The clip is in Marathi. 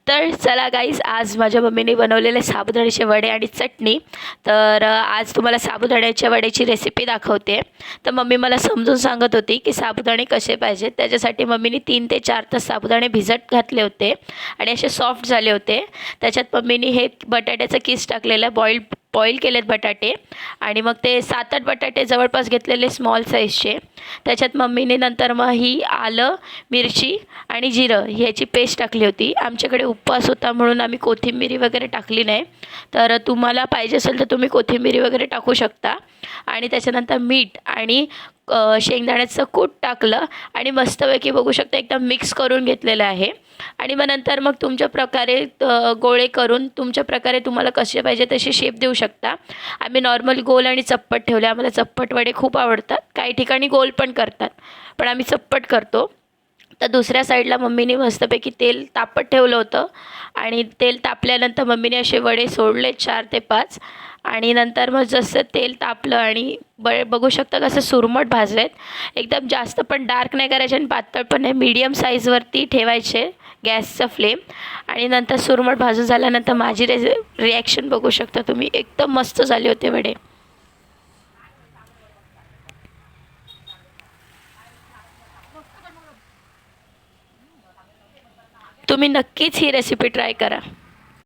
तर चला गाईज, आज माझ्या मम्मीने बनवलेले साबुदाण्याचे वडे आणि चटणी. तर आज तुम्हाला साबुदाण्याच्या वड्याची रेसिपी दाखवते. तर मम्मी मला समजून सांगत होती की साबुदाणे कसे पाहिजेत. त्याच्यासाठी मम्मीने 3 ते 4 तास साबुदाणे भिजत घातले होते आणि असे सॉफ्ट झाले होते. त्याच्यात मम्मीने हे बटाट्याचं किस टाकलेलं, बॉईल केलेत बटाटे आणि मग ते 7-8 बटाटे जवळपास घेतलेले स्मॉल साईजचे. त्याच्यात मम्मीने नंतर मग ही आलं, मिरची आणि जिरं ह्याची पेस्ट टाकली होती. आमच्याकडे उपवास होता म्हणून आम्ही कोथिंबीर वगैरे टाकली नाही. तर तुम्हाला पाहिजे असेल तर तुम्ही कोथिंबीर वगैरे टाकू शकता. आणि त्याच्यानंतर मीठ आणि शेंगदाण्याचं कूट टाकलं आणि मस्तपैकी बघू शकता एकदम मिक्स करून घेतलेलं आहे. आणि मग नंतर मग तुमच्या प्रकारे गोळे करून तुमच्या प्रकारे तुम्हाला कसे पाहिजे तसे शेप देऊ शकता. आम्ही नॉर्मल गोल आणि चप्पट ठेवले. आम्हाला चप्पट वडे खूप आवडतात. काही ठिकाणी गोल पण करतात, पण आम्ही चप्पट करतो. तर दुसऱ्या साईडला मम्मीने मस्तपैकी तेल तापत ठेवलं होतं आणि तेल तापल्यानंतर मम्मीने असे वडे सोडले 4 ते 5. आणि नंतर मग जसं तेल तापलं आणि बघू शकता कसं सुरमट भाजलेत. एकदम जास्त पण डार्क नाही करायचे आणि पातळ पण नाही, मीडियम साईजवरती ठेवायचे गॅसचा फ्लेम. आणि नंतर सुरमट भाजून झाल्यानंतर माझी रिॲक्शन बघू शकता तुम्ही, एकदम मस्त झाले होते वडे. तुम्ही नक्कीच ही रेसिपी ट्राय करा.